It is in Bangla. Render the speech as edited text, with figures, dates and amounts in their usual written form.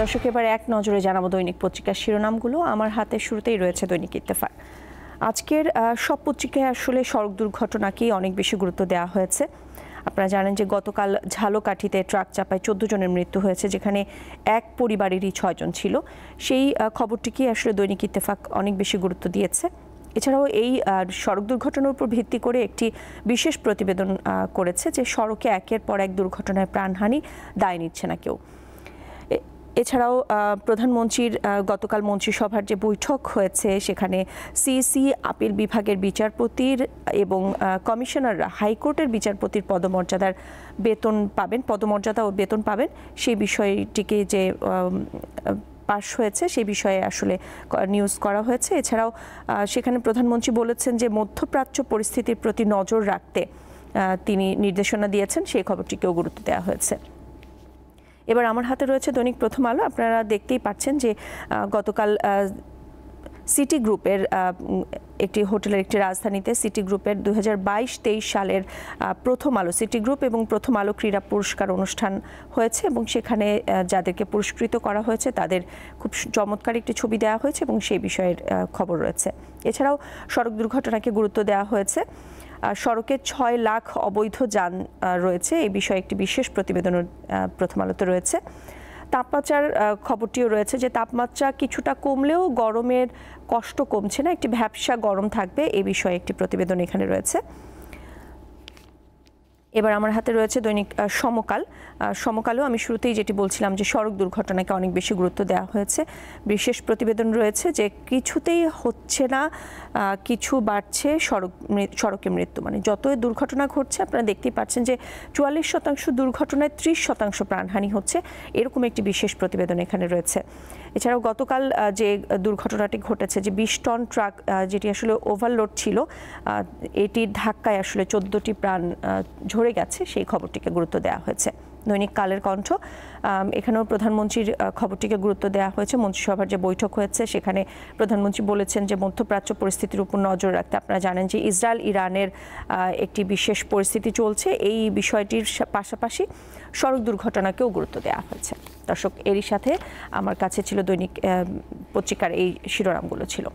দর্শক, এবার এক নজরে জানাবো দৈনিক পত্রিকার শিরোনামগুলো। আমার হাতে শুরুতেই রয়েছে দৈনিক ইত্তেফাক। আজকের সব পত্রিকায় আসলে সড়ক দুর্ঘটনাকেই অনেক বেশি গুরুত্ব দেওয়া হয়েছে। আপনারা জানেন যে গতকাল ঝালকাঠিতে ট্রাক চাপায় 14 জনের মৃত্যু হয়েছে, যেখানে এক পরিবারেরই 6 জন ছিল। সেই খবরটিকেই আসলে দৈনিক ইত্তেফাক অনেক বেশি গুরুত্ব দিয়েছে। এছাড়াও এই সড়ক দুর্ঘটনার উপর ভিত্তি করে একটি বিশেষ প্রতিবেদন করেছে যে সড়কে একের পর এক দুর্ঘটনায় প্রাণহানি, দায় নিচ্ছে না কেউ। এছাড়াও প্রধানমন্ত্রীর গতকাল মন্ত্রিসভার যে বৈঠক হয়েছে, সেখানে সিইসি, আপিল বিভাগের বিচারপতির এবং কমিশনাররা হাইকোর্টের বিচারপতির পদমর্যাদা ও বেতন পাবেন, সেই বিষয়টিকে যে পাশ হয়েছে সেই বিষয়ে আসলে নিউজ করা হয়েছে। এছাড়াও সেখানে প্রধানমন্ত্রী বলেছেন যে মধ্যপ্রাচ্য পরিস্থিতির প্রতি নজর রাখতে তিনি নির্দেশনা দিয়েছেন, সেই খবরটিকেও গুরুত্ব দেওয়া হয়েছে। এবার আমার হাতে রয়েছে দৈনিক প্রথম আলো। আপনারা দেখতেই পাচ্ছেন যে গতকাল সিটি গ্রুপের একটি হোটেলের একটি রাজধানীতে সিটি গ্রুপের 2022-23 সালের প্রথম আলো সিটি গ্রুপ এবং প্রথম আলো ক্রীড়া পুরস্কার অনুষ্ঠান হয়েছে এবং সেখানে যাদেরকে পুরস্কৃত করা হয়েছে তাদের খুব চমৎকার একটি ছবি দেওয়া হয়েছে এবং সেই বিষয়ের খবর রয়েছে। এছাড়াও সড়ক দুর্ঘটনাকে গুরুত্ব দেওয়া হয়েছে। সড়কে 6 লাখ অবৈধ যান রয়েছে, এই বিষয়ে একটি বিশেষ প্রতিবেদন প্রথম আলোতে রয়েছে। তাপমাত্রার খবরটিও রয়েছে যে তাপমাত্রা কিছুটা কমলেও গরমের কষ্ট কমছে না, একটি ভ্যাপসা গরম থাকবে, এই বিষয়ে একটি প্রতিবেদন এখানে রয়েছে। এবার আমার হাতে রয়েছে দৈনিক সমকাল। সমকালেও আমি শুরুতেই যেটি বলছিলাম যে সড়ক দুর্ঘটনাকে অনেক বেশি গুরুত্ব দেওয়া হয়েছে। বিশেষ প্রতিবেদন রয়েছে যে কিছুতেই হচ্ছে না, কিছু বাড়ছে সড়কে মৃত্যু। মানে যতই দুর্ঘটনা ঘটছে আপনারা দেখতেই পাচ্ছেন যে 44% দুর্ঘটনায় 30% প্রাণহানি হচ্ছে, এরকম একটি বিশেষ প্রতিবেদন এখানে রয়েছে। এছাড়াও গতকাল যে দুর্ঘটনাটি ঘটেছে, যে 20 টন ট্রাক যেটি আসলে ওভারলোড ছিল, এটির ধাক্কায় আসলে 14টি প্রাণ ঝরে গেছে, সেই খবরটিকে গুরুত্ব দেওয়া হয়েছে। দৈনিক কালের কণ্ঠ, এখানেও প্রধানমন্ত্রীর খবরটিকে গুরুত্ব দেওয়া হয়েছে। মন্ত্রিসভার যে বৈঠক হয়েছে সেখানে প্রধানমন্ত্রী বলেছেন যে মধ্যপ্রাচ্য পরিস্থিতির উপর নজর রাখতে। আপনারা জানেন যে ইসরায়েল ইরানের একটি বিশেষ পরিস্থিতি চলছে, এই বিষয়টির পাশাপাশি সড়ক দুর্ঘটনাকেও গুরুত্ব দেওয়া হয়েছে। দর্শক, এরই সাথে আমার কাছে ছিল দৈনিক পত্রিকার এই শিরোনামগুলো ছিল।